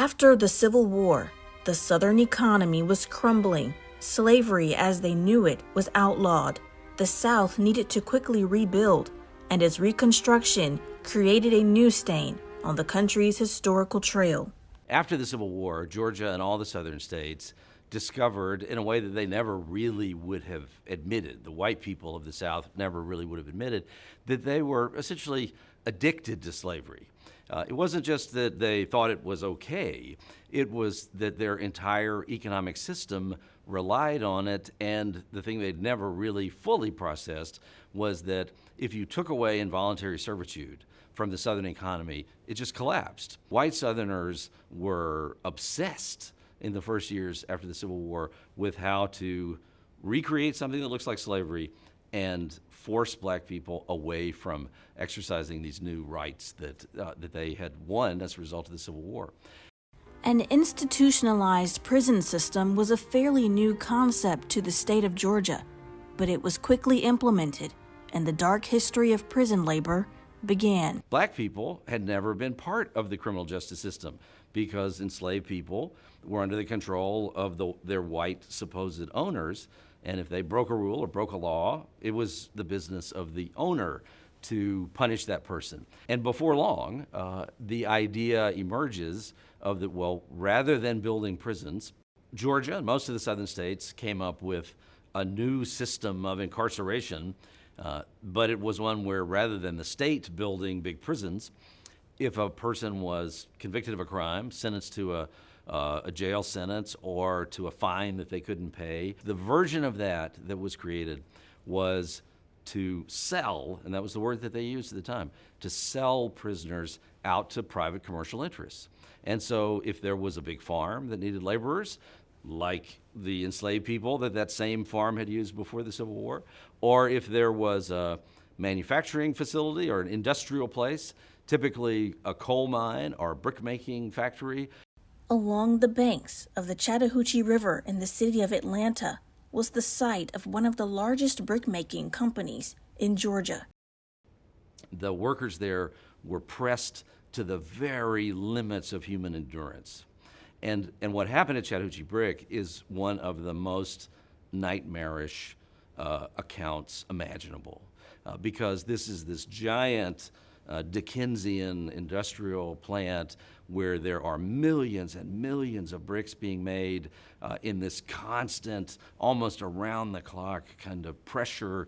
After the Civil War, the Southern economy was crumbling. Slavery as they knew it was outlawed. The South needed to quickly rebuild, and its reconstruction created a new stain on the country's historical trail. After the Civil War, Georgia and all the southern states discovered, in a way that they never really would have admitted, the white people of the South never really would have admitted, that they were essentially addicted to slavery. It wasn't just that they thought it was okay, it was that their entire economic system relied on it, and the thing they'd never really fully processed was that if you took away involuntary servitude from the Southern economy, it just collapsed. White Southerners were obsessed in the first years after the Civil War with how to recreate something that looks like slavery and force black people away from exercising these new rights that they had won as a result of the Civil War. An institutionalized prison system was a fairly new concept to the state of Georgia, but it was quickly implemented, and the dark history of prison labor began. Black people had never been part of the criminal justice system because enslaved people were under the control of their white supposed owners, and if they broke a rule or broke a law, it was the business of the owner to punish that person. And before long, the idea emerges of that, well, rather than building prisons, Georgia and most of the southern states came up with a new system of incarceration, but it was one where rather than the state building big prisons, if a person was convicted of a crime, sentenced to a jail sentence or to a fine that they couldn't pay, the version of that was created was to sell, and that was the word that they used at the time, to sell prisoners out to private commercial interests. And so if there was a big farm that needed laborers, like the enslaved people that same farm had used before the Civil War, or if there was a manufacturing facility or an industrial place, typically a coal mine or a brick-making factory. Along the banks of the Chattahoochee River in the city of Atlanta was the site of one of the largest brick-making companies in Georgia. The workers there were pressed to the very limits of human endurance. And what happened at Chattahoochee Brick is one of the most nightmarish accounts imaginable, because this is this giant Dickensian industrial plant where there are millions and millions of bricks being made in this constant, almost around-the-clock kind of pressure.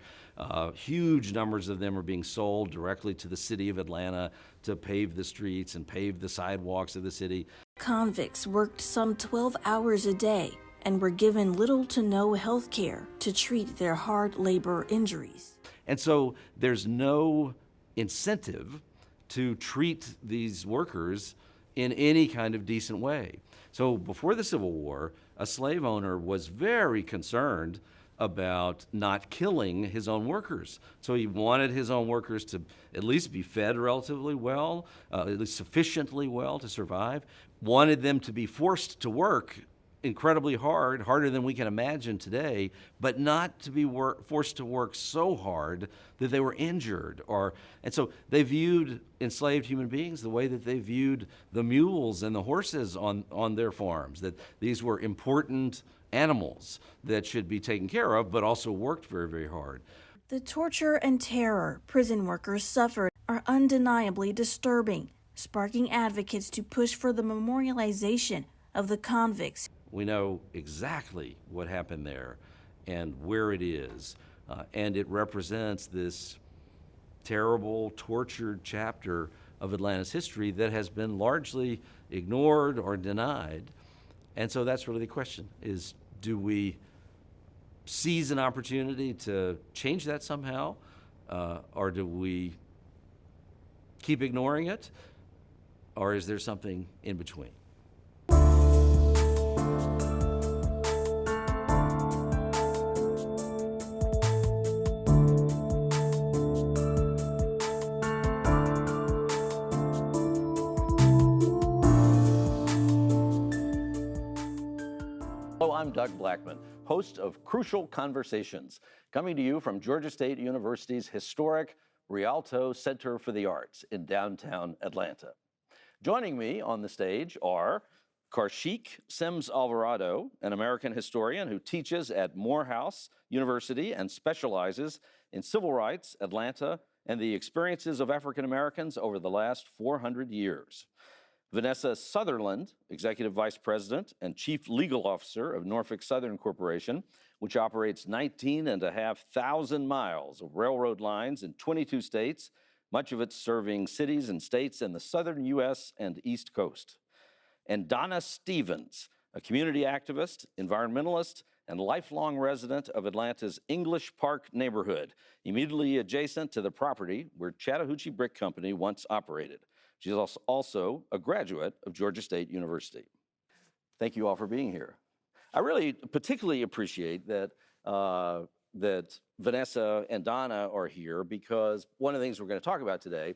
Huge numbers of them are being sold directly to the city of Atlanta to pave the streets and pave the sidewalks of the city. Convicts worked some 12 hours a day and were given little to no health care to treat their hard labor injuries. And so there's no incentive to treat these workers in any kind of decent way. So before the Civil War, a slave owner was very concerned about not killing his own workers. So he wanted his own workers to at least be fed relatively well, at least sufficiently well to survive, wanted them to be forced to work incredibly hard, harder than we can imagine today, but not to be forced to work so hard that they were injured. And so they viewed enslaved human beings the way that they viewed the mules and the horses on their farms, that these were important animals that should be taken care of, but also worked very, very hard. The torture and terror prison workers suffered are undeniably disturbing, sparking advocates to push for the memorialization of the convicts. We know exactly what happened there and where it is, and it represents this terrible, tortured chapter of Atlanta's history that has been largely ignored or denied. And so that's really the question, is do we seize an opportunity to change that somehow, or do we keep ignoring it, or is there something in between? I'm Doug Blackmon, host of Crucial Conversations, coming to you from Georgia State University's historic Rialto Center for the Arts in downtown Atlanta. Joining me on the stage are Karcheik Sims-Alvarado, an American historian who teaches at Morehouse University and specializes in civil rights, Atlanta, and the experiences of African Americans over the last 400 years. Vanessa Sutherland, Executive Vice President and Chief Legal Officer of Norfolk Southern Corporation, which operates 19,500 miles of railroad lines in 22 states, much of it serving cities and states in the southern U.S. and East Coast. And Donna Stephens, a community activist, environmentalist, and lifelong resident of Atlanta's English Park neighborhood, immediately adjacent to the property where Chattahoochee Brick Company once operated. She's also a graduate of Georgia State University. Thank you all for being here. I really particularly appreciate that that Vanessa and Donna are here, because one of the things we're going to talk about today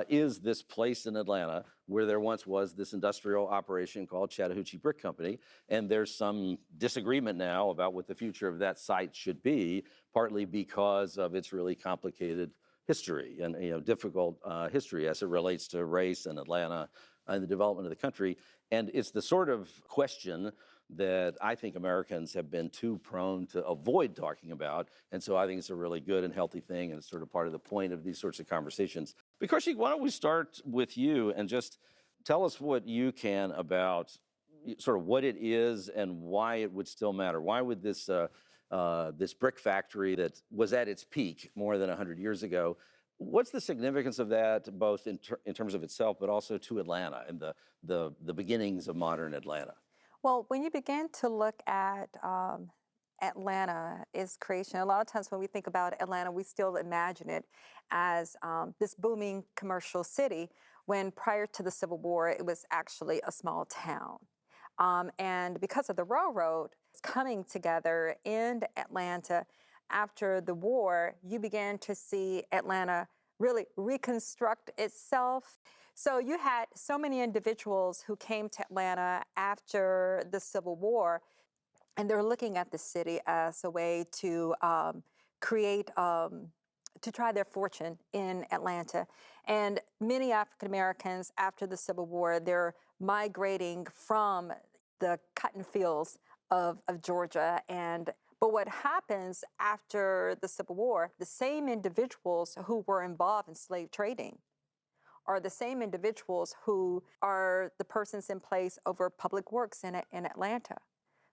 is this place in Atlanta where there once was this industrial operation called Chattahoochee Brick Company, and there's some disagreement now about what the future of that site should be, partly because of its really complicated history and difficult history as it relates to race and Atlanta and the development of the country. And it's the sort of question that I think Americans have been too prone to avoid talking about. And so I think it's a really good and healthy thing, and it's sort of part of the point of these sorts of conversations. But Karcheik, why don't we start with you and just tell us what you can about sort of what it is and why it would still matter. Why would this this brick factory that was at its peak more than 100 years ago, what's the significance of that, both in terms of itself, but also to Atlanta and the beginnings of modern Atlanta? Well, when you begin to look at Atlanta, its creation, a lot of times when we think about Atlanta, we still imagine it as this booming commercial city, when prior to the Civil War, it was actually a small town. And because of the railroad coming together in Atlanta after the war, you began to see Atlanta really reconstruct itself. So you had so many individuals who came to Atlanta after the Civil War, and they're looking at the city as a way to create, to try their fortune in Atlanta. And many African Americans after the Civil War, they're migrating from the cotton fields of Georgia. But what happens after the Civil War, the same individuals who were involved in slave trading are the same individuals who are the persons in place over public works in Atlanta.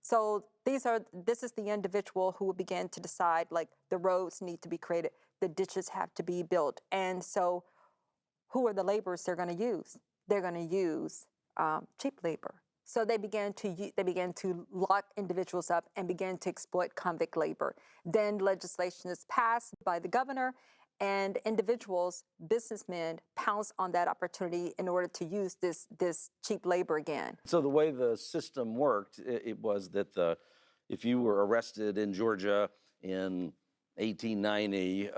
So this is the individual who will begin to decide, like, the roads need to be created, the ditches have to be built. And so who are the laborers they're going to use? They're going to use cheap labor. So they began to lock individuals up and begin to exploit convict labor. Then legislation is passed by the governor, and individuals, businessmen, pounce on that opportunity in order to use this cheap labor again. So the way the system worked, it was that if you were arrested in Georgia in 1890,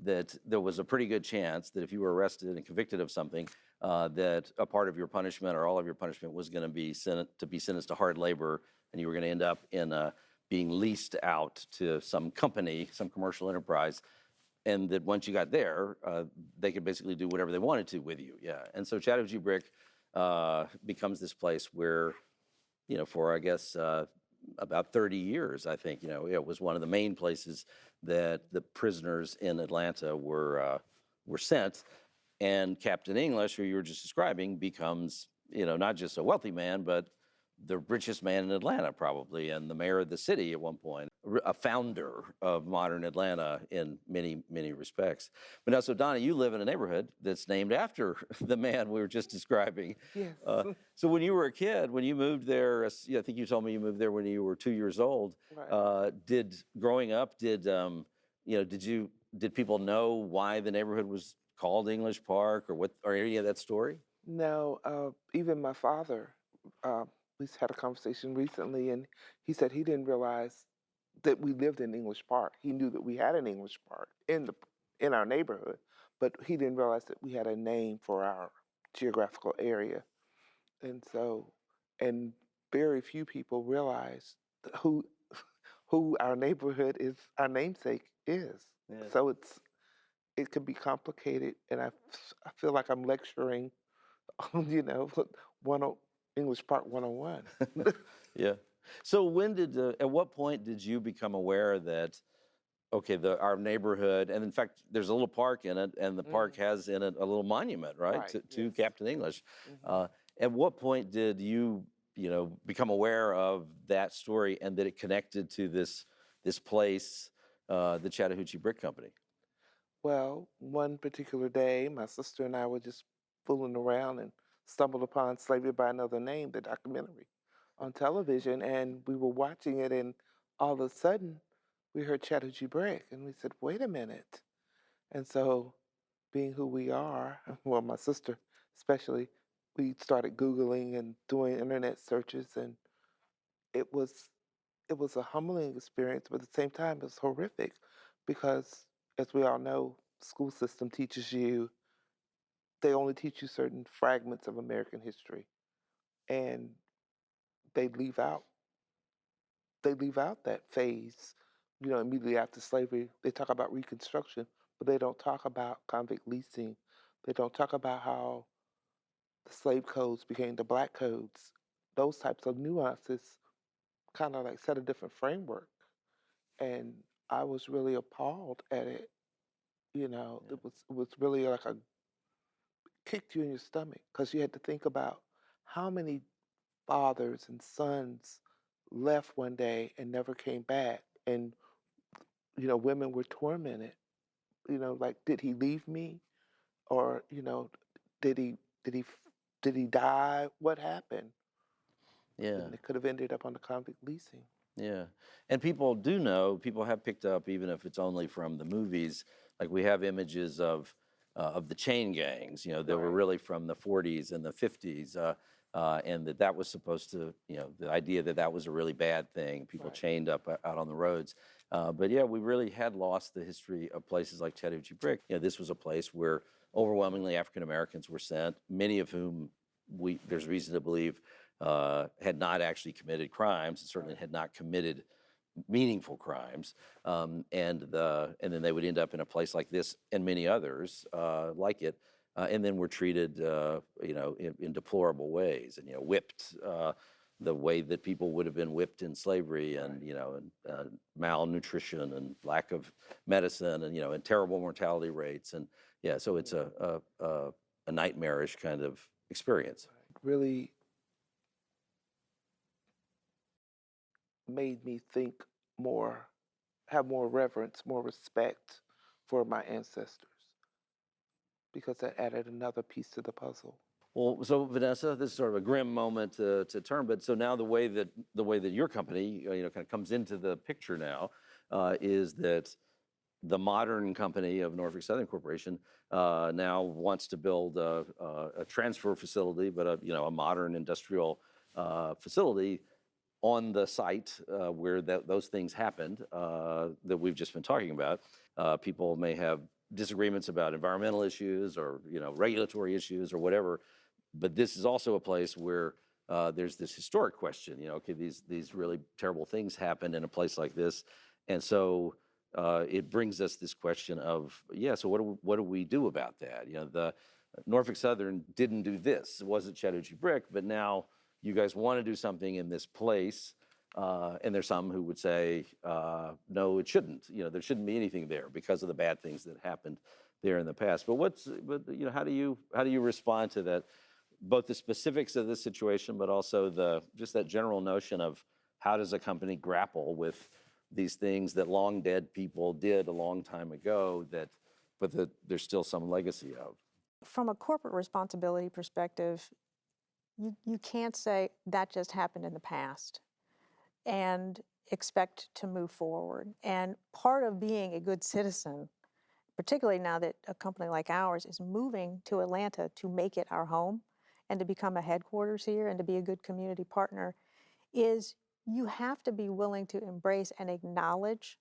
that there was a pretty good chance that if you were arrested and convicted of something, that a part of your punishment or all of your punishment was going to be sentenced to hard labor, and you were going to end up in being leased out to some company, some commercial enterprise. And that once you got there, they could basically do whatever they wanted to with you. Yeah. And so Chattahoochee Brick becomes this place where, for I guess about 30 years, I think, it was one of the main places that the prisoners in Atlanta were sent. And Captain English, who you were just describing, becomes, not just a wealthy man, but the richest man in Atlanta, probably, and the mayor of the city at one point, a founder of modern Atlanta in many, many respects. But now, so Donna, you live in a neighborhood that's named after the man we were just describing. Yes. So when you were a kid, when you moved there, I think you told me you moved there when you were 2 years old. Right. Growing up, did people know why the neighborhood was called English Park, or any of that story? No, even my father, we had a conversation recently, and he said he didn't realize that we lived in English Park. He knew that we had an English Park in our neighborhood, but he didn't realize that we had a name for our geographical area. And very few people realize who our neighborhood is, our namesake is. Yeah. So it can be complicated, and I feel like I'm lecturing, English Park 101. Yeah. So when did, at what point did you become aware that, okay, our neighborhood, and in fact, there's a little park in it, and the park has in it a little monument, right, Right, to yes. Captain English. Mhm. At what point did you, become aware of that story and that it connected to this place, the Chattahoochee Brick Company? Well, one particular day, my sister and I were just fooling around and stumbled upon Slavery by Another Name, the documentary, on television, and we were watching it, and all of a sudden, we heard Chattahoochee Brick, and we said, "Wait a minute!" And so, being who we are, well, my sister especially, we started Googling and doing internet searches, and it was it was a humbling experience, but at the same time, it was horrific because, as we all know, the school system teaches you, they only teach you certain fragments of American history, and they leave out they leave out that phase. Immediately after slavery, they talk about Reconstruction, but they don't talk about convict leasing. They don't talk about how the slave codes became the black codes. Those types of nuances kind of like set a different framework. And I was really appalled at it. It was really like a kicked you in your stomach because you had to think about how many fathers and sons left one day and never came back. And, women were tormented. Like, did he leave me? Or, did he, did he, did he die? What happened? Yeah. And it could have ended up on the convict leasing. Yeah. And people have picked up, even if it's only from the movies, like we have images of the chain gangs, that were Right. really from the 40s and the 50s, and that was supposed to, the idea that was a really bad thing, people Right. chained up out on the roads. But yeah, we really had lost the history of places like Chattahoochee Brick. This was a place where overwhelmingly African Americans were sent, many of whom there's reason to believe had not actually committed crimes, and certainly had not committed meaningful crimes, and then they would end up in a place like this and many others like it, and then were treated, in deplorable ways, and whipped the way that people would have been whipped in slavery, and malnutrition and lack of medicine, and terrible mortality rates, and yeah, so it's a nightmarish kind of experience. Really made me think more, have more reverence, more respect for my ancestors because that added another piece to the puzzle. Well, so Vanessa, this is sort of a grim moment to turn, but so now the way that your company, kind of comes into the picture now, is that the modern company of Norfolk Southern Corporation now wants to build a transfer facility, but a modern industrial facility on the site where those things happened that we've just been talking about. People may have disagreements about environmental issues or regulatory issues or whatever, but this is also a place where there's this historic question. Okay, these really terrible things happen in a place like this, and so it brings us this question of, so what do we do about that? The Norfolk Southern didn't do this. It wasn't Chattahoochee Brick, but now you guys want to do something in this place, and there's some who would say, no, it shouldn't. There shouldn't be anything there because of the bad things that happened there in the past. But how do you respond to that? Both the specifics of this situation, but also just that general notion of how does a company grapple with these things that long dead people did a long time ago, but there's still some legacy of. From a corporate responsibility perspective, you can't say that just happened in the past and expect to move forward. And part of being a good citizen, particularly now that a company like ours is moving to Atlanta to make it our home and to become a headquarters here and to be a good community partner, is you have to be willing to embrace and acknowledge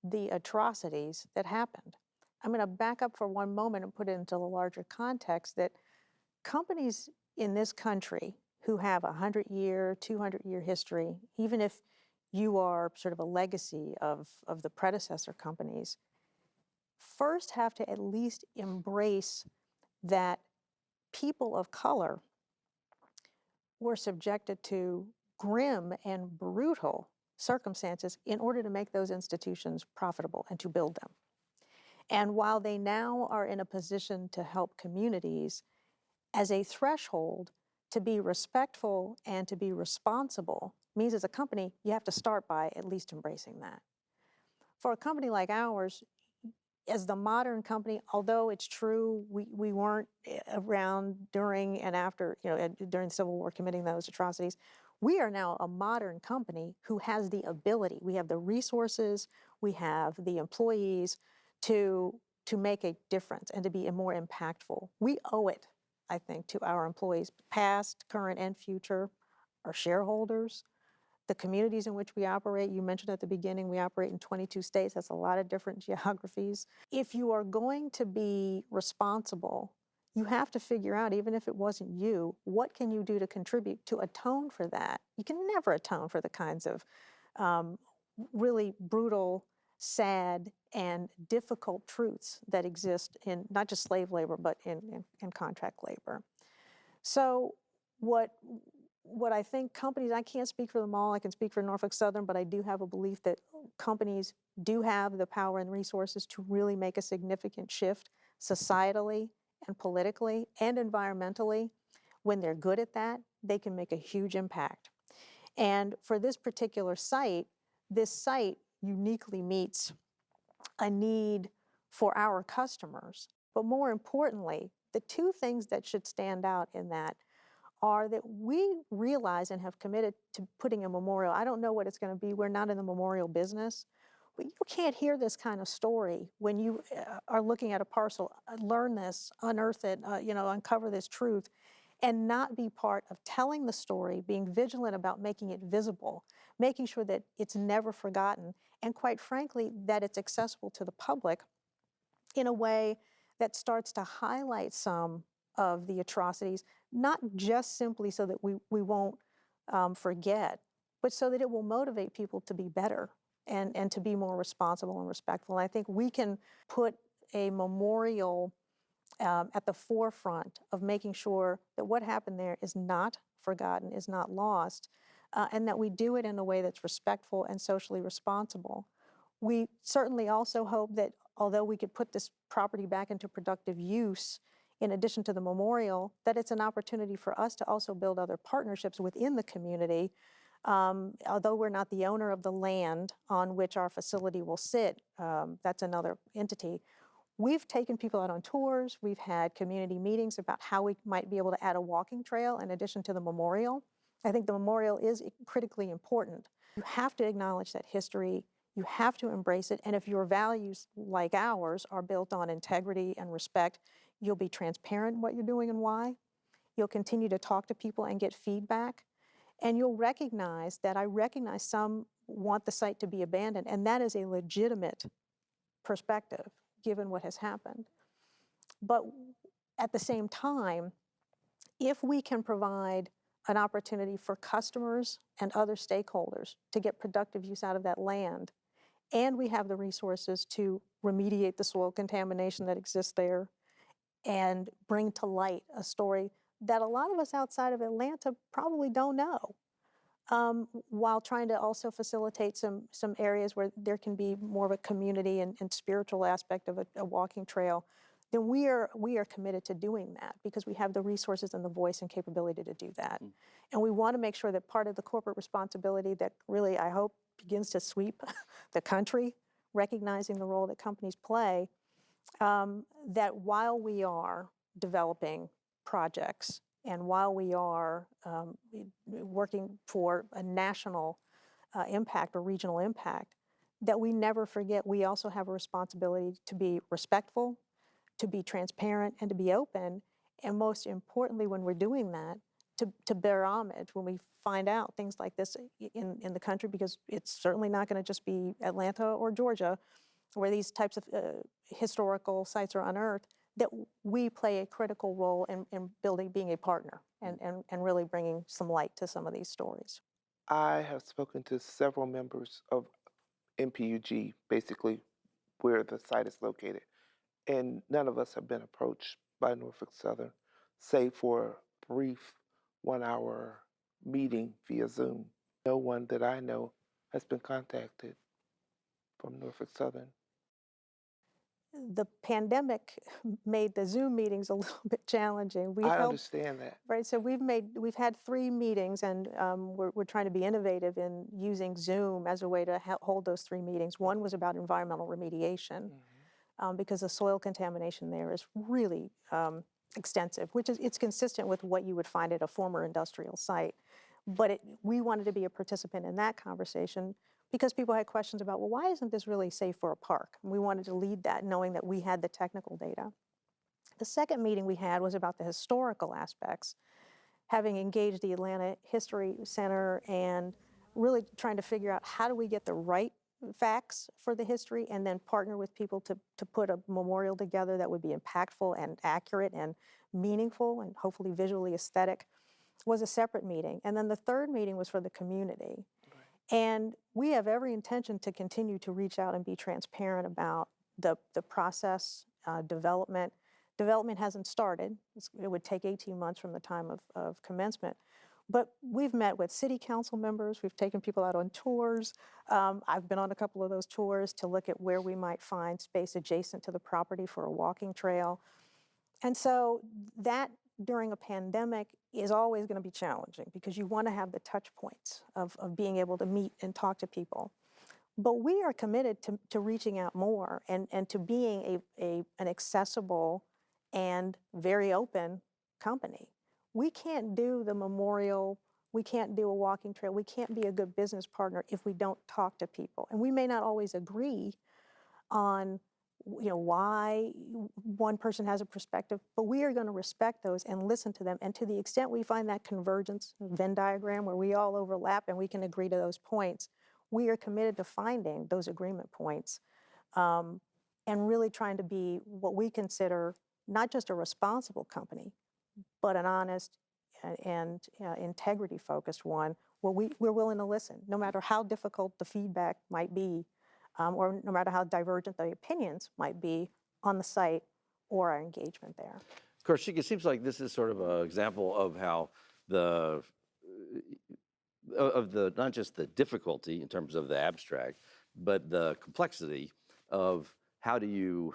the atrocities that happened. I'm going to back up for one moment and put it into the larger context that companies in this country who have 100-year, 200-year history, even if you are sort of a legacy of the predecessor companies, first have to at least embrace that people of color were subjected to grim and brutal circumstances in order to make those institutions profitable and to build them. And while they now are in a position to help communities, as a threshold to be respectful and to be responsible means as a company, you have to start by at least embracing that. For a company like ours, as the modern company, although it's true we weren't around during and after, during the Civil War committing those atrocities, we are now a modern company who has the ability, we have the resources, we have the employees to make a difference and to be more impactful. We owe it, I think, to our employees, past, current, and future, our shareholders, the communities in which we operate. You mentioned at the beginning, we operate in 22 states. That's a lot of different geographies. If you are going to be responsible, you have to figure out, even if it wasn't you, what can you do to contribute to atone for that? You can never atone for the kinds of really brutal, sad, and difficult truths that exist in not just slave labor, but in contract labor. So what I think companies, I can't speak for them all, I can speak for Norfolk Southern, but I do have a belief that companies do have the power and resources to really make a significant shift societally and politically and environmentally. When they're good at that, they can make a huge impact. And for this particular site, this site uniquely meets a need for our customers. But more importantly, the two things that should stand out in that are that we realize and have committed to putting a memorial. I don't know what it's going to be. We're not in the memorial business. But you can't hear this kind of story when you are looking at a parcel, learn this, unearth it, uncover this truth, and not be part of telling the story, being vigilant about making it visible, making sure that it's never forgotten, and quite frankly, that it's accessible to the public in a way that starts to highlight some of the atrocities, not just simply so that we won't forget, but so that it will motivate people to be better and to be more responsible and respectful. And I think we can put a memorial at the forefront of making sure that what happened there is not forgotten, is not lost, and that we do it in a way that's respectful and socially responsible. We certainly also hope that although we could put this property back into productive use, in addition to the memorial, that it's an opportunity for us to also build other partnerships within the community. Although we're not the owner of the land on which our facility will sit, that's another entity. We've taken people out on tours. We've had community meetings about how we might be able to add a walking trail in addition to the memorial. I think the memorial is critically important. You have to acknowledge that history. You have to embrace it. And if your values, like ours, are built on integrity and respect, you'll be transparent in what you're doing and why. You'll continue to talk to people and get feedback. And you'll recognize that I recognize some want the site to be abandoned, and that is a legitimate perspective given what has happened. But at the same time, if we can provide an opportunity for customers and other stakeholders to get productive use out of that land, and we have the resources to remediate the soil contamination that exists there and bring to light a story that a lot of us outside of Atlanta probably don't know, while trying to also facilitate some areas where there can be more of a community and spiritual aspect of a walking trail, then we are committed to doing that because we have the resources and the voice and capability to do that. And we want to make sure that part of the corporate responsibility that really, I hope, begins to sweep the country, recognizing the role that companies play, that while we are developing projects and while we are working for a national impact or regional impact, that we never forget we also have a responsibility to be respectful, to be transparent, and to be open. And most importantly, when we're doing that, to bear homage when we find out things like this in the country, because it's certainly not going to just be Atlanta or Georgia where these types of historical sites are unearthed, that we play a critical role in building, being a partner, and really bringing some light to some of these stories. I have spoken to several members of MPUG, basically where the site is located, and none of us have been approached by Norfolk Southern, save for a brief 1-hour meeting via Zoom. No one that I know has been contacted from Norfolk Southern. The pandemic made the Zoom meetings a little bit challenging. I understand that. Right, so we've had 3 meetings, and we're trying to be innovative in using Zoom as a way to hold those 3 meetings. One was about environmental remediation, because the soil contamination there is really extensive, which is it's consistent with what you would find at a former industrial site. But we wanted to be a participant in that conversation because people had questions about, well, why isn't this really safe for a park? And we wanted to lead that, knowing that we had the technical data. The second meeting we had was about the historical aspects, having engaged the Atlanta History Center and really trying to figure out how do we get the right facts for the history and then partner with people to put a memorial together that would be impactful and accurate and meaningful and hopefully visually aesthetic, was a separate meeting. And then the third meeting was for the community. And we have every intention to continue to reach out and be transparent about the process, development. Development hasn't started. It would take 18 months from the time of commencement. But we've met with city council members. We've taken people out on tours. I've been on a couple of those tours to look at where we might find space adjacent to the property for a walking trail. And so that during a pandemic is always going to be challenging because you want to have the touch points of being able to meet and talk to people. But we are committed to reaching out more and to being an accessible and very open company. We can't do the memorial, we can't do a walking trail, we can't be a good business partner if we don't talk to people. And we may not always agree on why one person has a perspective, but we are going to respect those and listen to them. And to the extent we find that convergence, Venn diagram, where we all overlap and we can agree to those points, we are committed to finding those agreement points and really trying to be what we consider not just a responsible company, but an honest and integrity-focused one where we're willing to listen, no matter how difficult the feedback might be, or no matter how divergent the opinions might be on the site or our engagement there. Karcheik, it seems like this is sort of an example of how not just the difficulty in terms of the abstract, but the complexity of how do you,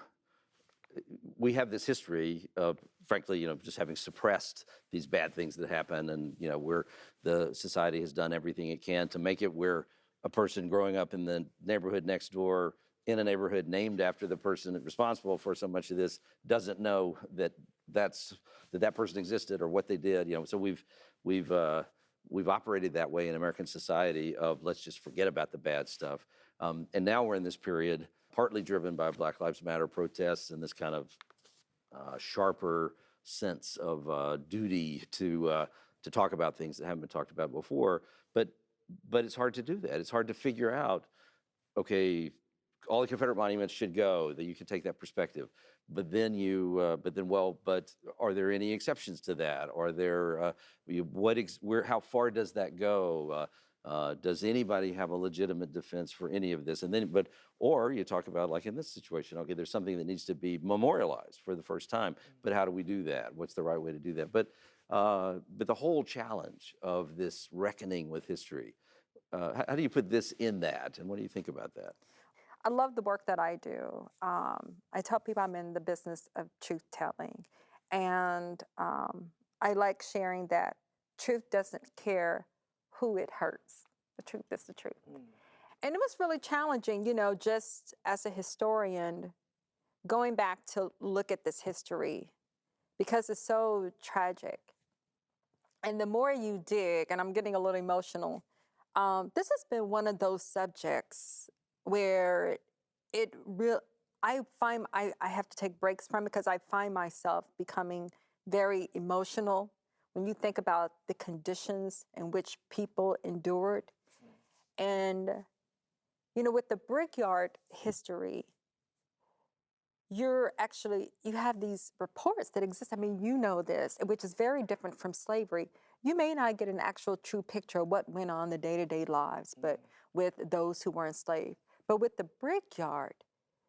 we have this history of, frankly, just having suppressed these bad things that happen, and the society has done everything it can to make it where a person growing up in the neighborhood next door, in a neighborhood named after the person responsible for so much of this, doesn't know that that person existed or what they did. So we've operated that way in American society of let's just forget about the bad stuff. And now we're in this period, partly driven by Black Lives Matter protests and this kind of sharper sense of duty to talk about things that haven't been talked about before. But it's hard to do that. It's hard to figure out, okay, all the Confederate monuments should go, that you can take that perspective. But then but are there any exceptions to that? Are there, how far does that go? Does anybody have a legitimate defense for any of this? Or you talk about, like in this situation, okay, there's something that needs to be memorialized for the first time, but how do we do that? What's the right way to do that? But the whole challenge of this reckoning with history, how do you put this in that, and what do you think about that? I love the work that I do. I tell people I'm in the business of truth-telling, and I like sharing that truth doesn't care who it hurts. The truth is the truth. And it was really challenging, just as a historian, going back to look at this history, because it's so tragic. And the more you dig, and I'm getting a little emotional, this has been one of those subjects where I have to take breaks from it because I find myself becoming very emotional when you think about the conditions in which people endured. And, with the brickyard history, you have these reports that exist. I mean, this, which is very different from slavery. You may not get an actual true picture of what went on in the day-to-day lives, but with those who were enslaved. But with the brickyard,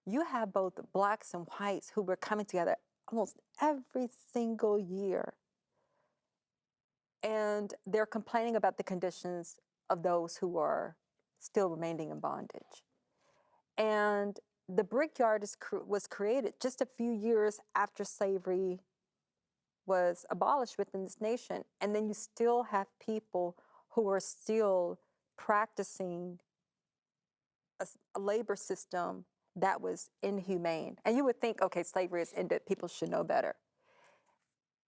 you have both blacks and whites who were coming together almost every single year And they're complaining about the conditions of those who are still remaining in bondage. And the brickyard was created just a few years after slavery was abolished within this nation. And then you still have people who are still practicing a labor system that was inhumane. And you would think, okay, slavery has ended, people should know better.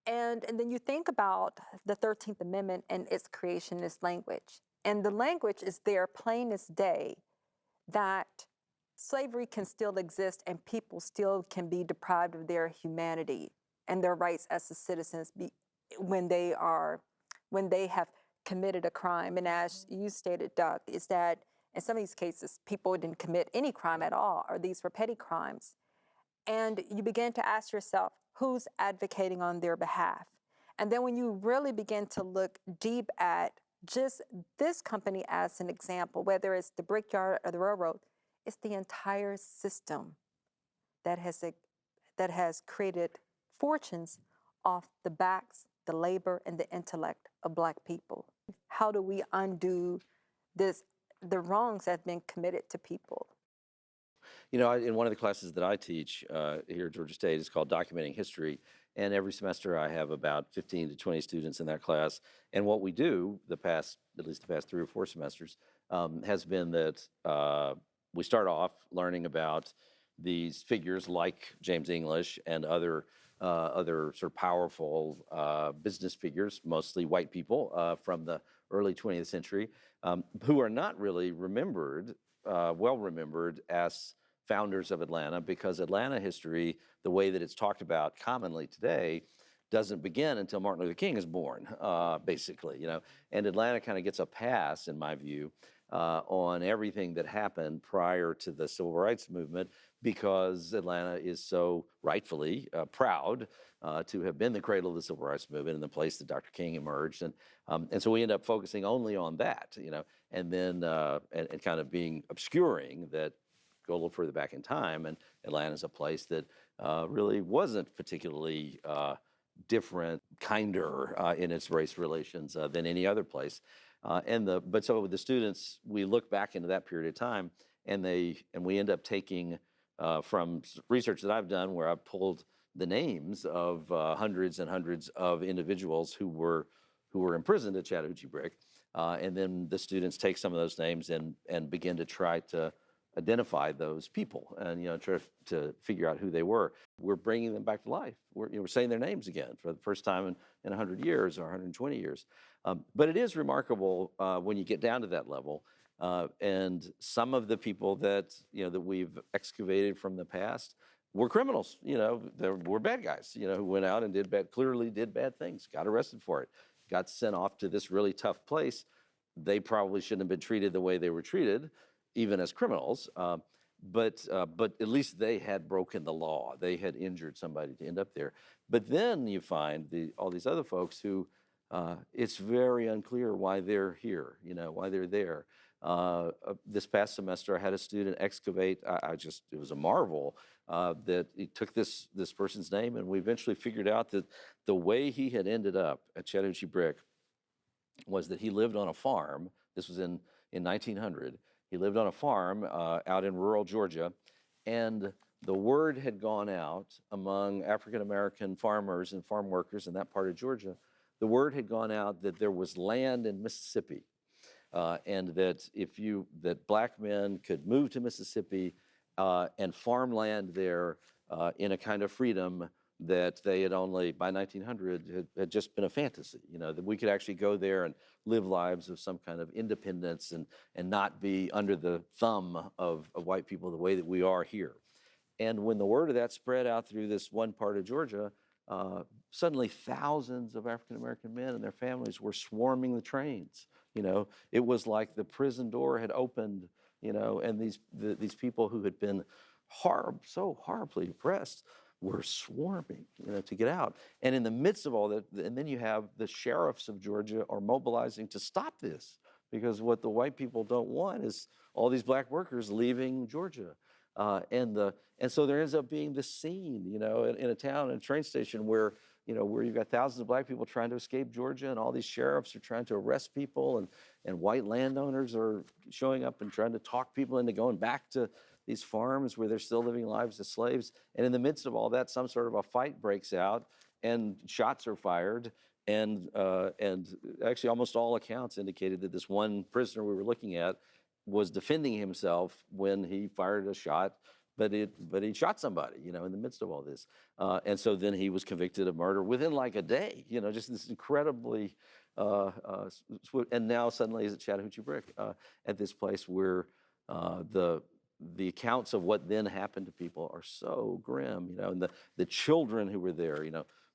And then you think about the 13th Amendment and its creationist language. And the language is there plain as day that slavery can still exist and people still can be deprived of their humanity and their rights as citizens when they have committed a crime. And as you stated, Doug, is that in some of these cases, people didn't commit any crime at all, or these were petty crimes. And you begin to ask yourself, who's advocating on their behalf? And then when you really begin to look deep at just this company as an example, whether it's the brickyard or the railroad, it's the entire system that has created fortunes off the backs, the labor, and the intellect of Black people. How do we undo the wrongs that have been committed to people? You know, in one of the classes that I teach here at Georgia State, it's called Documenting History. And every semester I have about 15 to 20 students in that class. And what we do, at least the past 3 or 4 semesters, has been that we start off learning about these figures like James English and other sort of powerful business figures, mostly white people from the early 20th century, who are not really well remembered as founders of Atlanta, because Atlanta history, the way that it's talked about commonly today, doesn't begin until Martin Luther King is born, basically, you know. And Atlanta kind of gets a pass, in my view, on everything that happened prior to the Civil Rights Movement, because Atlanta is so rightfully proud to have been the cradle of the Civil Rights Movement and the place that Dr. King emerged. And so we end up focusing only on that, you know, and then and kind of obscuring that, go a little further back in time, and Atlanta is a place that really wasn't particularly different, kinder in its race relations than any other place. But so with the students, we look back into that period of time, and we end up taking from research that I've done, where I've pulled the names of hundreds and hundreds of individuals who were imprisoned at Chattahoochee Brick, and then the students take some of those names and begin to try to identify those people and, you know, try to figure out who they were. We're bringing them back to life. We're saying their names again for the first time in 100 years or 120 years. But it is remarkable when you get down to that level. And some of the people that we've excavated from the past were criminals. You know, they were bad guys, you know, who went out and clearly did bad things, got arrested for it, got sent off to this really tough place. They probably shouldn't have been treated the way they were treated, even as criminals, but at least they had broken the law. They had injured somebody to end up there. But then you find all these other folks who it's very unclear why they're here, you know, why they're there. This past semester, I had a student excavate. It was a marvel that he took this person's name, and we eventually figured out that the way he had ended up at Chattahoochee Brick was that he lived on a farm. This was in 1900. He lived on a farm out in rural Georgia, and the word had gone out among African-American farmers and farm workers in that part of Georgia. The word had gone out that there was land in Mississippi, and that Black men could move to Mississippi and farm land there in a kind of freedom that they had only, by 1900, had just been a fantasy, you know, that we could actually go there and live lives of some kind of independence and not be under the thumb of white people the way that we are here. And when the word of that spread out through this one part of Georgia, suddenly thousands of African-American men and their families were swarming the trains. You know, it was like the prison door had opened, you know, and these people who had been so horribly oppressed were swarming, you know, to get out. And in the midst of all that, and then you have the sheriffs of Georgia are mobilizing to stop this, because what the white people don't want is all these Black workers leaving Georgia. And so there ends up being this scene, you know, in a town, in a train station, where, where you've got thousands of black people trying to escape Georgia, and all these sheriffs are trying to arrest people, and white landowners are showing up and trying to talk people into going back to these farms where they're still living lives as slaves. And in the midst of all that, some sort of a fight breaks out, and shots are fired. And actually, almost all accounts indicated that this one prisoner we were looking at was defending himself when he fired a shot, but he shot somebody, in the midst of all this. And so then he was convicted of murder within like a day, just this incredibly, and now suddenly he's at Chattahoochee Brick, at this place where the accounts of what then happened to people are so grim, and the children who were there,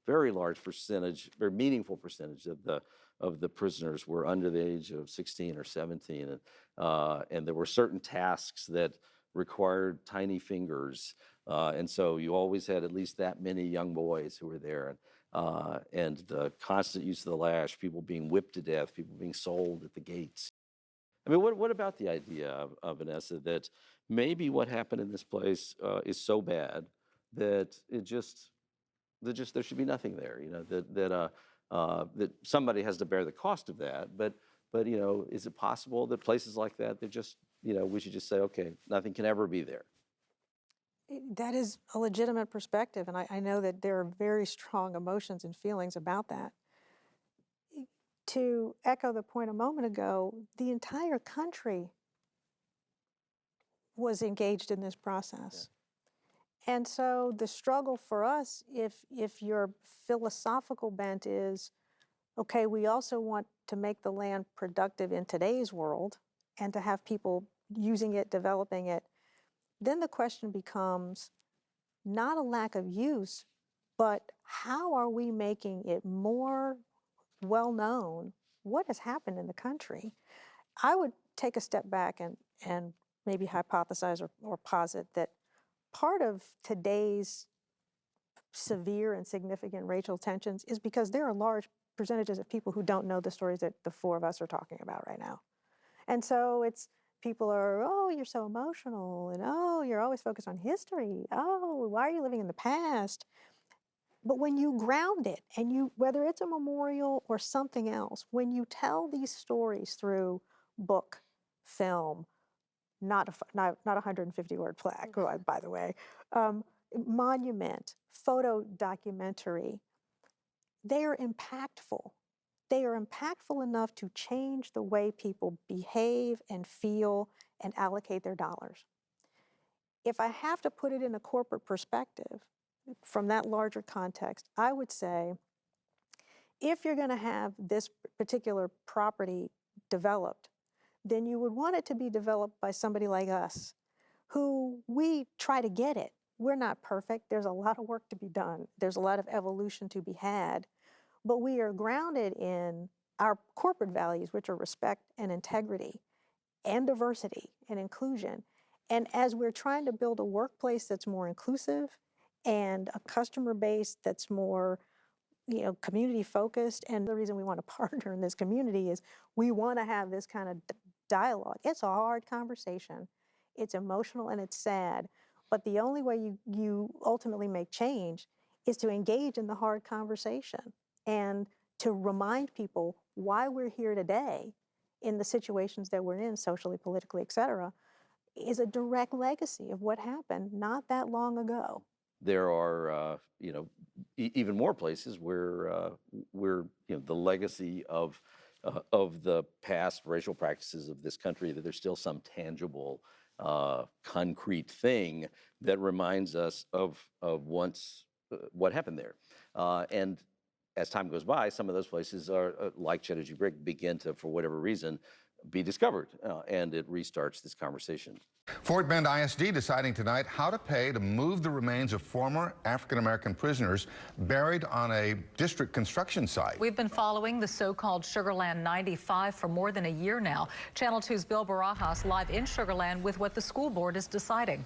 very large percentage, very meaningful percentage of the prisoners were under the age of 16 or 17, and there were certain tasks that required tiny fingers, and so you always had at least that many young boys who were there, and the constant use of the lash, people being whipped to death, people being sold at the gates. I mean, what about the idea of Vanessa, that maybe what happened in this place is so bad that there should be nothing there, that somebody has to bear the cost of that, but is it possible that places like that, we should just say, okay, nothing can ever be there? That is a legitimate perspective, and I know that there are very strong emotions and feelings about that. To echo the point a moment ago, the entire country was engaged in this process. Yeah. And so the struggle for us, if your philosophical bent is, okay, we also want to make the land productive in today's world and to have people using it, developing it, then the question becomes not a lack of use, but how are we making it more well-known what has happened in the country? I would take a step back and maybe hypothesize or posit that part of today's severe and significant racial tensions is because there are large percentages of people who don't know the stories that the four of us are talking about right now. And so it's people are, oh, you're so emotional, and oh, you're always focused on history. Oh, why are you living in the past? But when you ground it, and whether it's a memorial or something else, when you tell these stories through book, film, not a 150-word plaque, by the way, monument, photo documentary, they are impactful. They are impactful enough to change the way people behave and feel and allocate their dollars. If I have to put it in a corporate perspective, from that larger context, I would say, if you're going to have this particular property developed, then you would want it to be developed by somebody like us, who we try to get it. We're not perfect. There's a lot of work to be done. There's a lot of evolution to be had. But we are grounded in our corporate values, which are respect and integrity and diversity and inclusion. And as we're trying to build a workplace that's more inclusive and a customer base that's more, community focused, and the reason we want to partner in this community is we want to have this kind of dialogue. It's a hard conversation. It's emotional and it's sad. But the only way you ultimately make change is to engage in the hard conversation and to remind people why we're here today in the situations that we're in, socially, politically, et cetera, is a direct legacy of what happened not that long ago. There are, even more places where the legacy of the past racial practices of this country, that there's still some tangible, concrete thing that reminds us of once what happened there. And as time goes by, some of those places are, like Chattahoochee Brick, begin to, for whatever reason, be discovered, and it restarts this conversation. Fort Bend ISD deciding tonight how to pay to move the remains of former African-American prisoners buried on a district construction site. We've been following the so-called Sugarland 95 for more than a year now. Channel 2's Bill Barajas live in Sugarland with what the school board is deciding.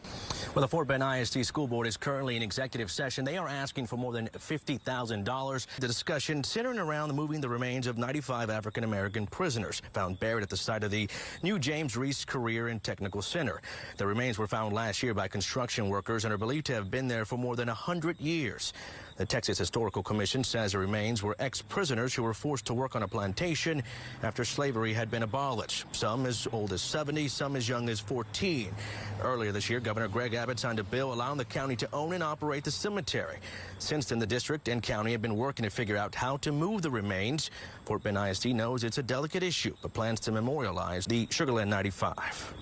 Well, the Fort Bend ISD school board is currently in executive session. They are asking for more than $50,000. The discussion centering around moving the remains of 95 African-American prisoners found buried at the site site of the new James Reese Career and Technical Center. The remains were found last year by construction workers and are believed to have been there for more than 100 years. The Texas Historical Commission says the remains were ex-prisoners who were forced to work on a plantation after slavery had been abolished. Some as old as 70, some as young as 14. Earlier this year, Governor Greg Abbott signed a bill allowing the county to own and operate the cemetery. Since then, the district and county have been working to figure out how to move the remains. Fort Bend ISD knows it's a delicate issue, but plans to memorialize the Sugarland 95.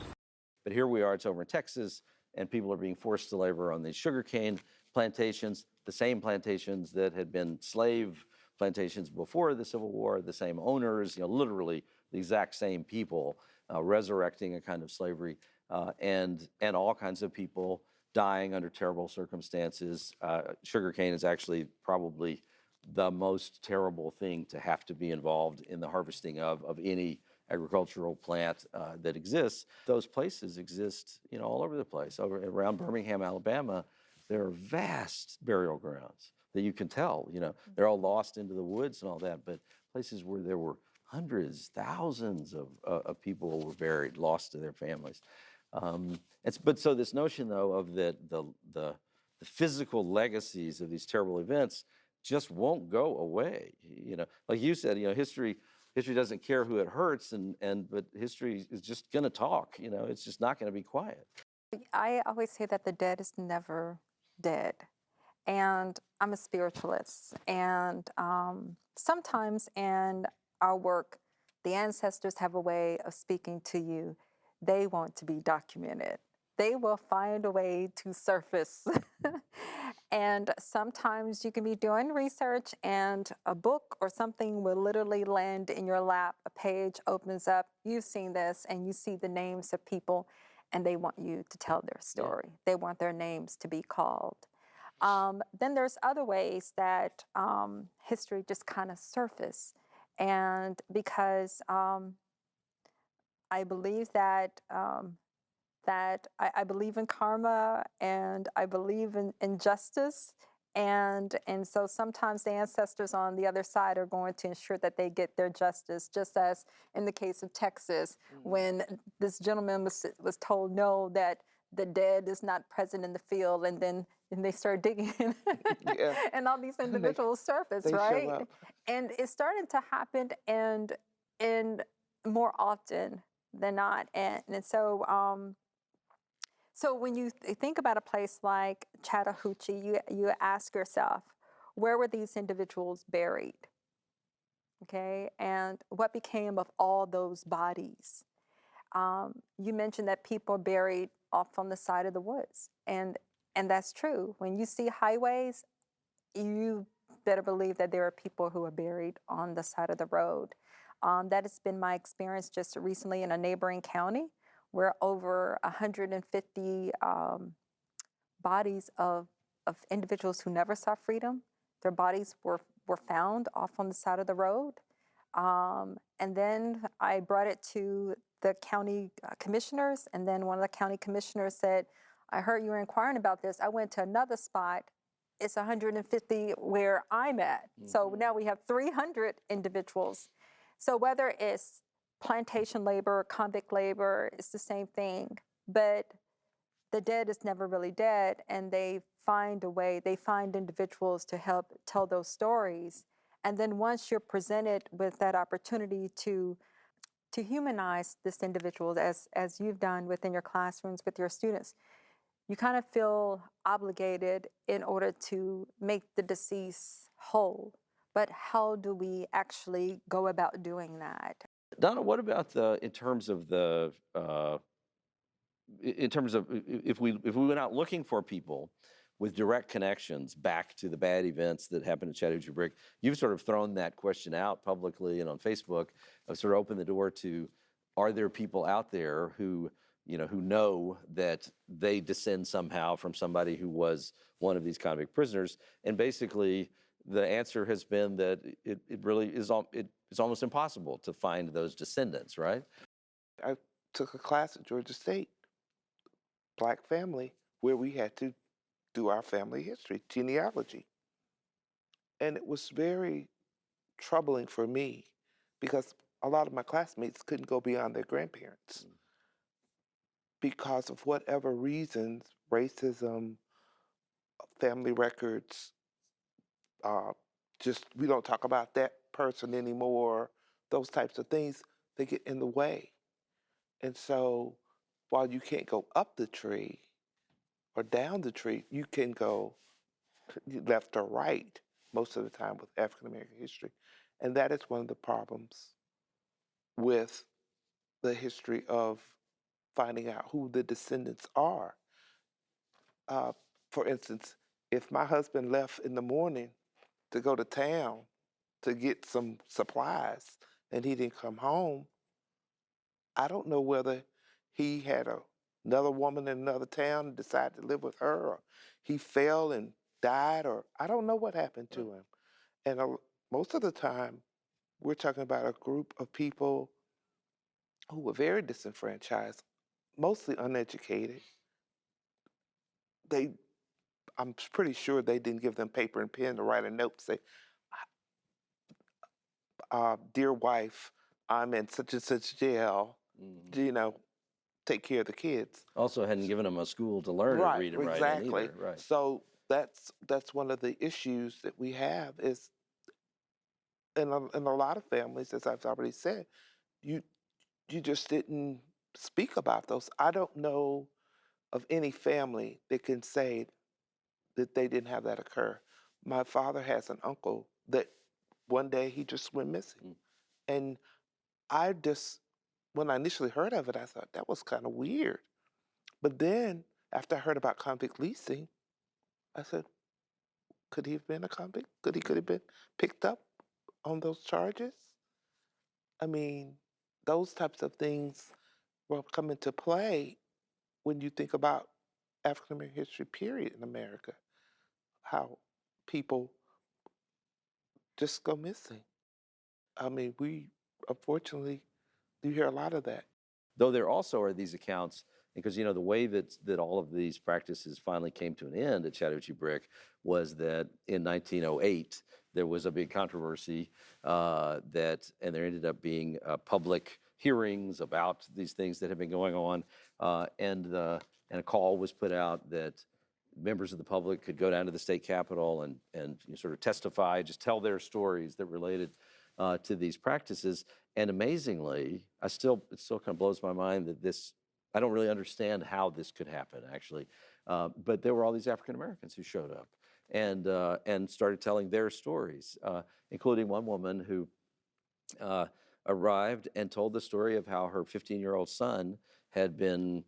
But here we are, it's over in Texas, and people are being forced to labor on these sugarcane plantations, the same plantations that had been slave plantations before the Civil War, the same owners, literally the exact same people resurrecting a kind of slavery, and all kinds of people dying under terrible circumstances. Sugarcane is actually probably the most terrible thing to have to be involved in the harvesting of any agricultural plant that exists. Those places exist, all over the place. Around Birmingham, Alabama, there are vast burial grounds that you can tell, they're all lost into the woods and all that, but places where there were hundreds, thousands of people were buried, lost to their families. But so this notion, though, of the physical legacies of these terrible events just won't go away. Like you said, history doesn't care who it hurts, but history is just going to talk. It's just not going to be quiet. I always say that the dead is never dead. And I'm a spiritualist. And sometimes in our work, the ancestors have a way of speaking to you. They want to be documented. They will find a way to surface. And sometimes you can be doing research and a book or something will literally land in your lap. A page opens up, you've seen this, and you see the names of people, and they want you to tell their story. Yeah. They want their names to be called. Then there's other ways that history just kind of surface. And because I believe that I believe in karma, and I believe in justice, and so sometimes the ancestors on the other side are going to ensure that they get their justice, just as in the case of Texas, when this gentleman was told no, that the dead is not present in the field, and then they start digging yeah. And all these individuals surface, right? And it's starting to happen and more often than not, and so so when you think about a place like Chattahoochee, you ask yourself, where were these individuals buried? Okay, and what became of all those bodies? You mentioned that people are buried off on the side of the woods, and that's true. When you see highways, you better believe that there are people who are buried on the side of the road. That has been my experience just recently in a neighboring county, where over 150 bodies of individuals who never saw freedom, their bodies were found off on the side of the road. And then I brought it to the county commissioners, and then one of the county commissioners said, I heard you were inquiring about this. I went to another spot. It's 150 where I'm at. Mm-hmm. So now we have 300 individuals. So whether it's plantation labor, convict labor, it's the same thing. But the dead is never really dead, and they find a way, they find individuals to help tell those stories. And then once you're presented with that opportunity to humanize this individual, as you've done within your classrooms with your students, you kind of feel obligated in order to make the deceased whole. But how do we actually go about doing that? Donna, what about in terms of if we went out looking for people with direct connections back to the bad events that happened at Chattahoochee Brick? You've sort of thrown that question out publicly and on Facebook, sort of opened the door to, are there people out there who know that they descend somehow from somebody who was one of these convict prisoners? And basically, the answer has been that it really is it's almost impossible to find those descendants, right? I took a class at Georgia State, Black family, where we had to do our family history, genealogy. And it was very troubling for me because a lot of my classmates couldn't go beyond their grandparents because of whatever reasons, racism, family records, just we don't talk about that person anymore, those types of things, they get in the way. And so while you can't go up the tree or down the tree, you can go left or right most of the time with African American history. And that is one of the problems with the history of finding out who the descendants are. For instance, if my husband left in the morning to go to town to get some supplies and he didn't come home, I don't know whether he had another woman in another town and decided to live with her, or he fell and died, or I don't know what happened to him. And most of the time, we're talking about a group of people who were very disenfranchised, mostly uneducated. I'm pretty sure they didn't give them paper and pen to write a note to say, dear wife, I'm in such and such jail, take care of the kids. Also hadn't given them a school to learn to read and write in either. Right. So that's one of the issues that we have is, in a lot of families, as I've already said, you just didn't speak about those. I don't know of any family that can say that they didn't have that occur. My father has an uncle that one day he just went missing. And when I initially heard of it, I thought that was kind of weird. But then after I heard about convict leasing, I said, could he have been a convict? Could he have been picked up on those charges? I mean, those types of things will come into play when you think about African American history, period, in America. How people just go missing. I mean, we unfortunately do hear a lot of that. Though there also are these accounts, because the way that all of these practices finally came to an end at Chattahoochee Brick was that in 1908 there was a big controversy and there ended up being public hearings about these things that had been going on, and a call was put out that members of the public could go down to the state capitol and sort of testify, just tell their stories that related to these practices. And amazingly, it still kind of blows my mind that I don't really understand how this could happen, actually. But there were all these African Americans who showed up and started telling their stories, including one woman who arrived and told the story of how her 15-year-old son had been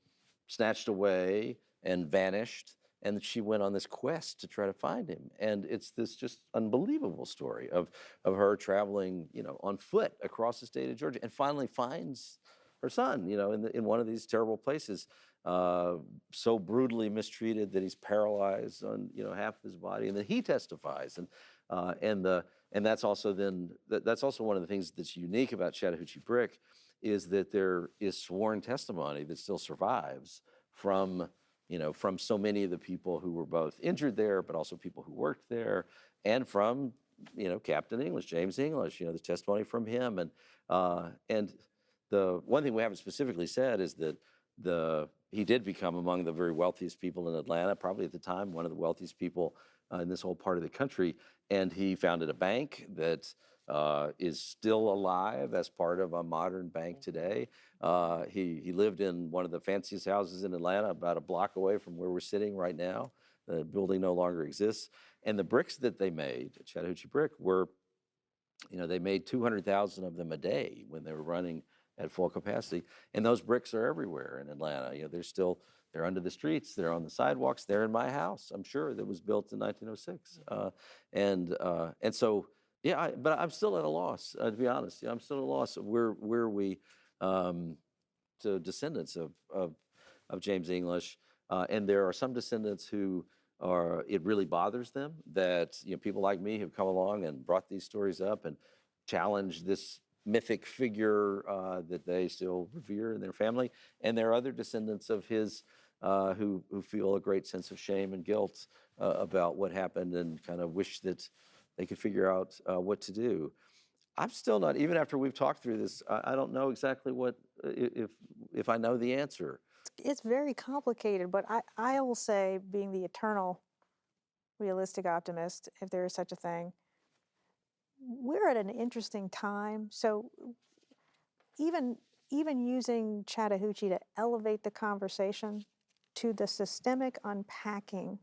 snatched away and vanished, and that she went on this quest to try to find him. And it's this just unbelievable story of her traveling, on foot across the state of Georgia, and finally finds her son, in one of these terrible places, so brutally mistreated that he's paralyzed on, half of his body, and then he testifies, and that's also one of the things that's unique about Chattahoochee Brick, is that there is sworn testimony that still survives from so many of the people who were both injured there, but also people who worked there, and from, Captain English, James English, the testimony from him. And the one thing we haven't specifically said is that he did become among the very wealthiest people in Atlanta, probably at the time, one of the wealthiest people in this whole part of the country. And he founded a bank that is still alive as part of a modern bank today. He lived in one of the fanciest houses in Atlanta, about a block away from where we're sitting right now. The building no longer exists. And the bricks that they made at Chattahoochee Brick were, they made 200,000 of them a day when they were running at full capacity. And those bricks are everywhere in Atlanta. They're under the streets, they're on the sidewalks, they're in my house, I'm sure, that was built in 1906. And so, yeah, but I'm still at a loss, to be honest. I'm still at a loss of where we, to descendants of James English. And there are some descendants who it really bothers them that, people like me have come along and brought these stories up and challenged this mythic figure that they still revere in their family. And there are other descendants of his who feel a great sense of shame and guilt about what happened and kind of wish that they could figure out what to do. I'm still not, even after we've talked through this, I don't know exactly what, if I know the answer. It's very complicated, but I will say, being the eternal realistic optimist, if there is such a thing, we're at an interesting time. So even using Chattahoochee to elevate the conversation to the systemic unpacking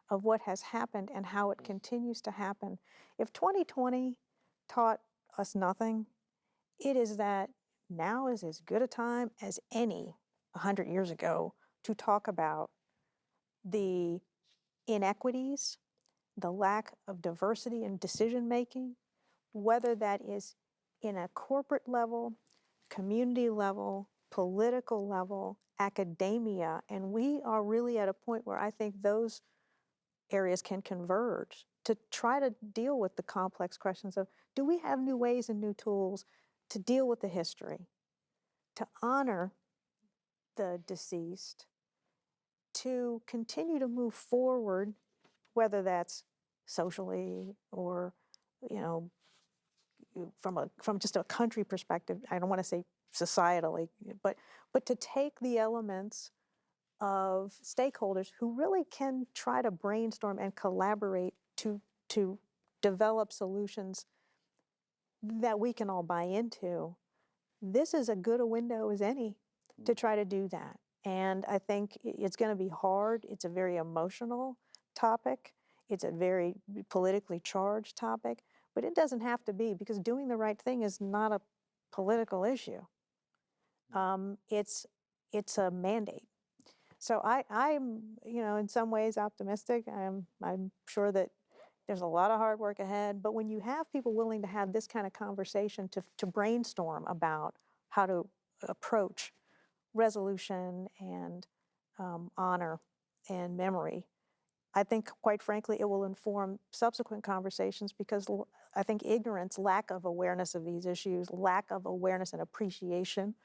of what has happened and how it continues to happen. If 2020 taught us nothing, it is that now is as good a time as any 100 years ago to talk about the inequities, the lack of diversity in decision making, whether that is in a corporate level, community level, political level, academia. And we are really at a point where I think those areas can converge to try to deal with the complex questions of, do we have new ways and new tools to deal with the history, to honor the deceased, to continue to move forward, whether that's socially or, you know, from just a country perspective. I don't want to say societally, but to take the elements of stakeholders who really can try to brainstorm and collaborate to develop solutions that we can all buy into. This is as good a window as any to try to do that. And I think it's going to be hard. It's a very emotional topic. It's a very politically charged topic, but it doesn't have to be, because doing the right thing is not a political issue. It's a mandate. So I'm, you know, in some ways optimistic. I'm sure that there's a lot of hard work ahead, but when you have people willing to have this kind of conversation to brainstorm about how to approach resolution and honor and memory, I think, quite frankly, it will inform subsequent conversations, because I think ignorance, lack of awareness of these issues, lack of awareness and appreciation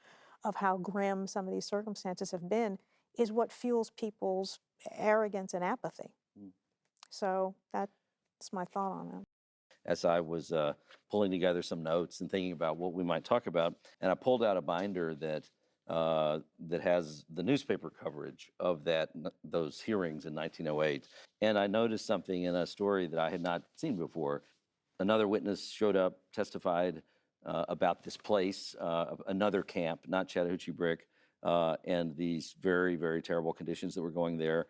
of how grim some of these circumstances have been, is what fuels people's arrogance and apathy. So that's my thought on that. As I was pulling together some notes and thinking about what we might talk about, and I pulled out a binder that that has the newspaper coverage of those hearings in 1908, and I noticed something in a story that I had not seen before. Another witness showed up, testified about this place, another camp, not Chattahoochee Brick, and these very, very terrible conditions that were going there.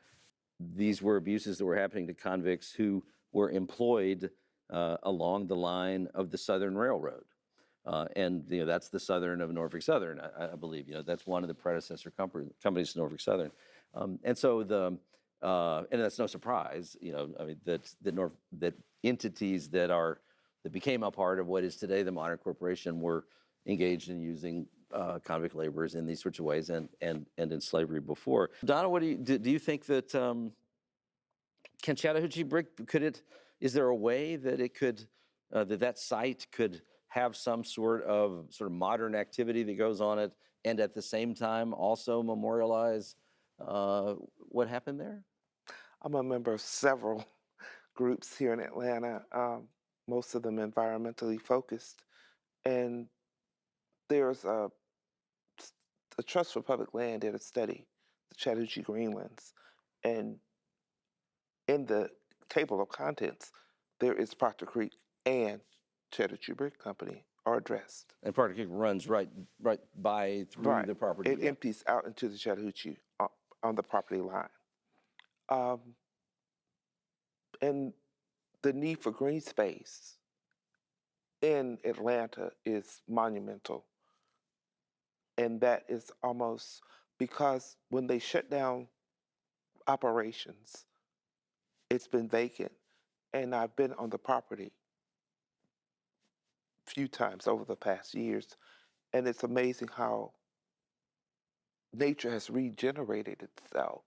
These were abuses that were happening to convicts who were employed along the line of the Southern Railroad. And you know, that's the Southern of Norfolk Southern, I believe. You know, that's one of the predecessor companies to Norfolk Southern. And so and that's no surprise. You know, I mean, that entities that became a part of what is today the modern corporation were engaged in using convict laborers in these sorts of ways, and in slavery before. Donna, what do you think that can Chattahoochee Brick, is there a way that it could that site could have some sort of modern activity that goes on it, and at the same time also memorialize what happened there? I'm a member of several groups here in Atlanta, most of them environmentally focused. And there's the Trust for Public Land did a study, the Chattahoochee Greenlands, and in the table of contents, there is Proctor Creek and Chattahoochee Brick Company are addressed. And Proctor Creek runs right by through the property. It empties out into the Chattahoochee on the property line. And the need for green space in Atlanta is monumental. And that is almost because when they shut down operations, it's been vacant. And I've been on the property a few times over the past years, and it's amazing how nature has regenerated itself.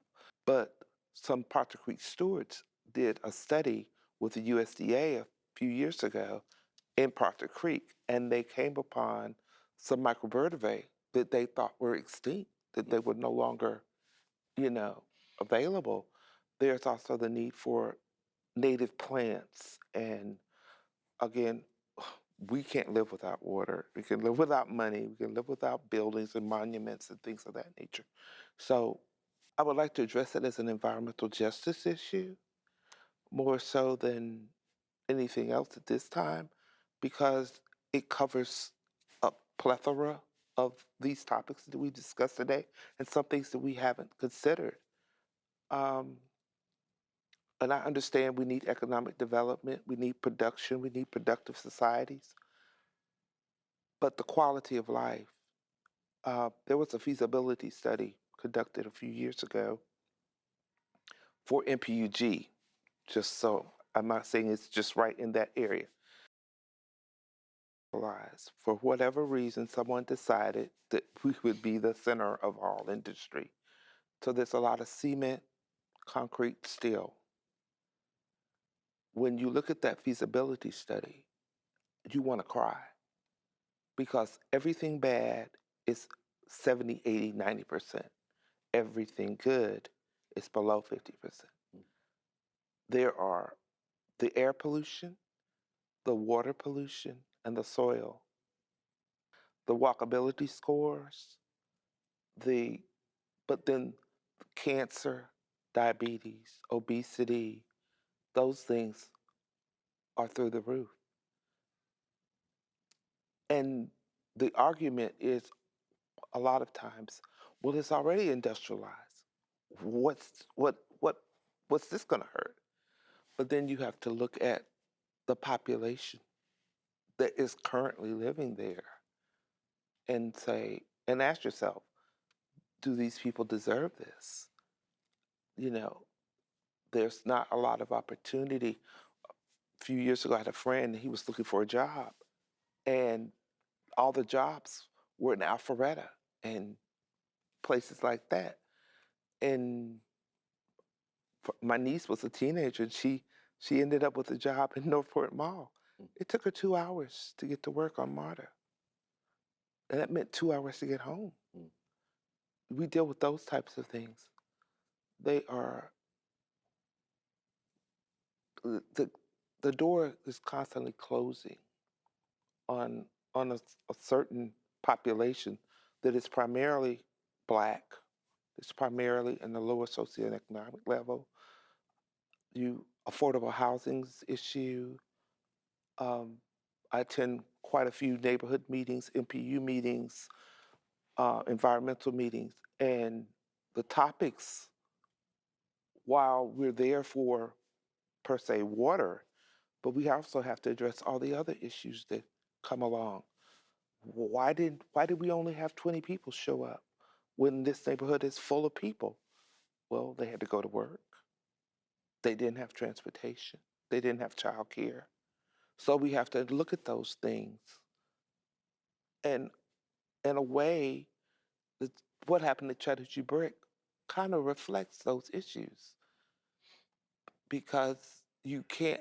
But some Proctor Creek stewards did a study with the USDA a few years ago in Proctor Creek, and they came upon some microvertebrae that they thought were extinct, that they were no longer, available. There's also the need for native plants, and again, we can't live without water. We can live without money. We can live without buildings and monuments and things of that nature. So I would like to address it as an environmental justice issue more so than anything else at this time, because it covers a plethora of these topics that we discussed today and some things that we haven't considered. Um, and I understand we need economic development, we need production, we need productive societies, but the quality of life. There was a feasibility study conducted a few years ago for MPUG, just so I'm not saying it's just right in that area. For whatever reason, someone decided that we would be the center of all industry. So there's a lot of cement, concrete, steel. When you look at that feasibility study, you want to cry because everything bad is 70, 80, 90%. Everything good is below 50%. There are the air pollution, the water pollution, and the soil, the walkability scores, but then cancer, diabetes, obesity, those things are through the roof. And the argument is a lot of times, well, it's already industrialized. What's this going to hurt? But then you have to look at the population that is currently living there and ask yourself, do these people deserve this? You know, there's not a lot of opportunity. A few years ago, I had a friend, he was looking for a job, and all the jobs were in Alpharetta and places like that. And my niece was a teenager, and she ended up with a job in Northport Mall. It took her 2 hours to get to work on MARTA. And that meant 2 hours to get home. We deal with those types of things. They are, the door is constantly closing on a certain population that is primarily Black, it's primarily in the lower socioeconomic level. Affordable housing's issue. I attend quite a few neighborhood meetings, MPU meetings, environmental meetings, and the topics, while we're there for, per se, water, but we also have to address all the other issues that come along. Why did we only have 20 people show up when this neighborhood is full of people? Well, they had to go to work. They didn't have transportation. They didn't have childcare. So we have to look at those things. And in a way, what happened to Chattahoochee Brick kind of reflects those issues, because you can't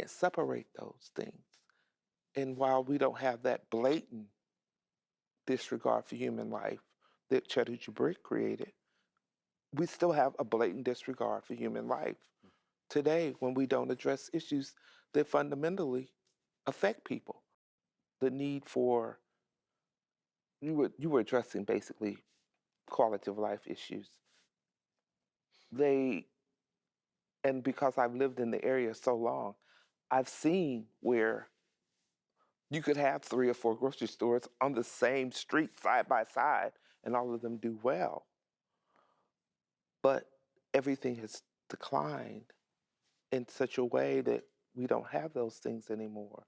separate those things. And while we don't have that blatant disregard for human life that Chattahoochee Brick created, we still have a blatant disregard for human life today when we don't address issues that fundamentally affect people. The need for, you were addressing basically quality of life issues. And because I've lived in the area so long, I've seen where you could have 3 or 4 grocery stores on the same street side by side and all of them do well. But everything has declined in such a way that we don't have those things anymore.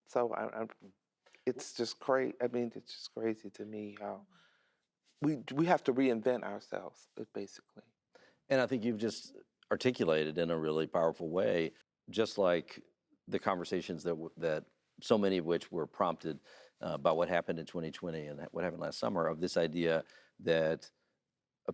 So it's just crazy. I mean, it's just crazy to me how we have to reinvent ourselves, basically. And I think you've just articulated in a really powerful way, just like the conversations that so many of which were prompted by what happened in 2020 and what happened last summer, of this idea that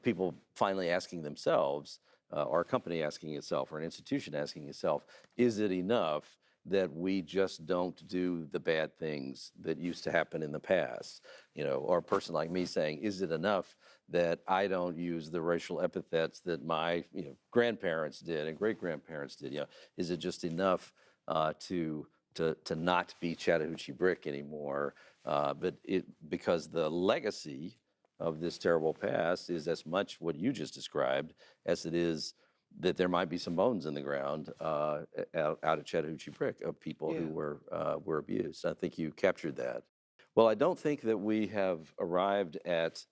people finally asking themselves, or a company asking itself, or an institution asking itself, is it enough that we just don't do the bad things that used to happen in the past? Or a person like me saying, is it enough that I don't use the racial epithets that my grandparents did and great-grandparents did? Is it just enough to to not be Chattahoochee brick anymore, but because the legacy of this terrible past is as much what you just described as it is that there might be some bones in the ground out of Chattahoochee brick of people who were abused. I think you captured that. Well, I don't think that we have arrived at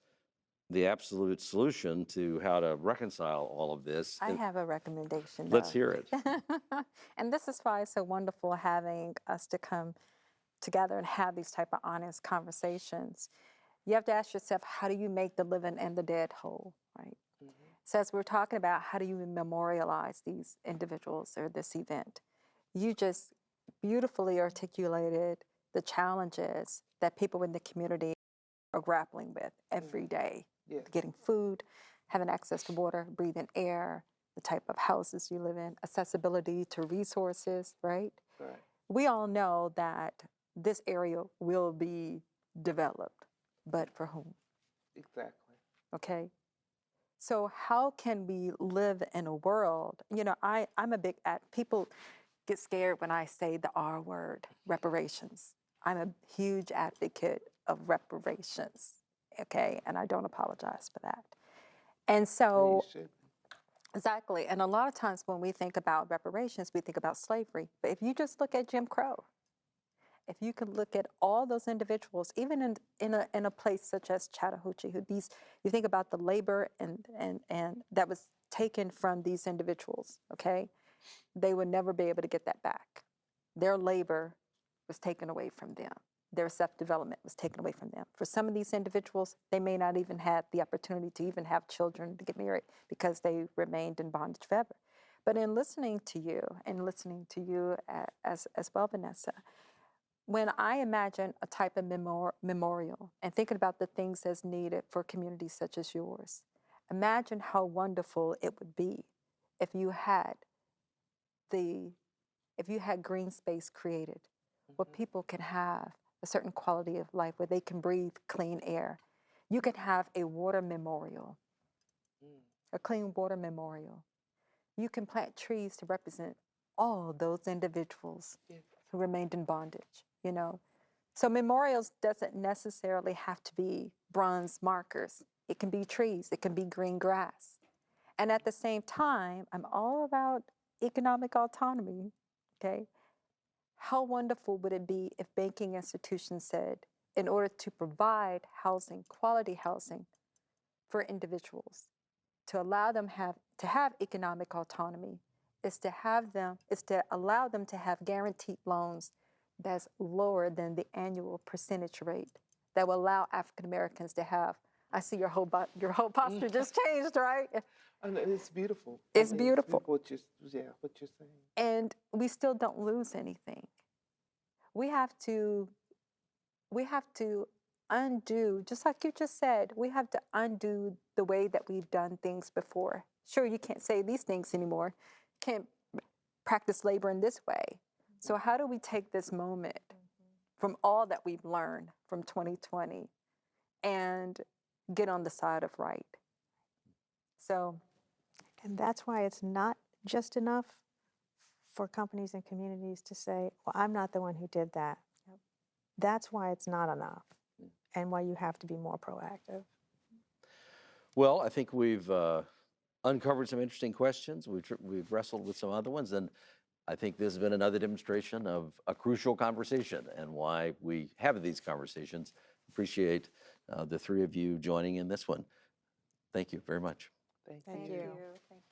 the absolute solution to how to reconcile all of this. I have a recommendation. Let's hear it. And this is why it's so wonderful having us to come together and have these type of honest conversations. You have to ask yourself, how do you make the living and the dead whole, right? So as we're talking about, how do you memorialize these individuals or this event? You just beautifully articulated the challenges that people in the community are grappling with every day. Getting food, having access to water, breathing air, the type of houses you live in, accessibility to resources, right? We all know that this area will be developed, but for whom? Exactly. Okay? So how can we live in a world, you know, I'm a big, people get scared when I say the R word, reparations. I'm a huge advocate of reparations, okay? And I don't apologize for that. And so, exactly, and a lot of times when we think about reparations, we think about slavery. But if you just look at Jim Crow, if you can look at all those individuals, even in a place such as Chattahoochee, you think about the labor and that was taken from these individuals, okay? They would never be able to get that back. Their labor was taken away from them. Their self-development was taken away from them. For some of these individuals, they may not even have the opportunity to even have children to get married because they remained in bondage forever. But in listening to you, and listening to you as well, Vanessa, when I imagine a type of memorial and thinking about the things that's needed for communities such as yours, imagine how wonderful it would be if you had green space created where people can have a certain quality of life, where they can breathe clean air. You could have a water memorial, a clean water memorial. You can plant trees to represent all those individuals who remained in bondage, you know? So memorials doesn't necessarily have to be bronze markers. It can be trees, it can be green grass. And at the same time, I'm all about economic autonomy, okay? How wonderful would it be if banking institutions said, in order to provide housing, quality housing for individuals, to allow them to have economic autonomy, is to allow them to have guaranteed loans that's lower than the annual percentage rate that will allow African Americans to have. I see your whole posture just changed, right? And it's beautiful. It's beautiful. What you're saying. And we still don't lose anything. We have to undo, just like you just said, we have to undo the way that we've done things before. Sure, you can't say these things anymore. Can't practice labor in this way. So how do we take this moment from all that we've learned from 2020 and get on the side of right? So, and that's why it's not just enough for companies and communities to say, well, I'm not the one who did that. That's why it's not enough, and why you have to be more proactive. Well, I think we've uncovered some interesting questions. We've wrestled with some other ones, and I think this has been another demonstration of a crucial conversation and why we have these conversations. Appreciate the three of you joining in this one. Thank you very much. Thank thank you. you. Thank you.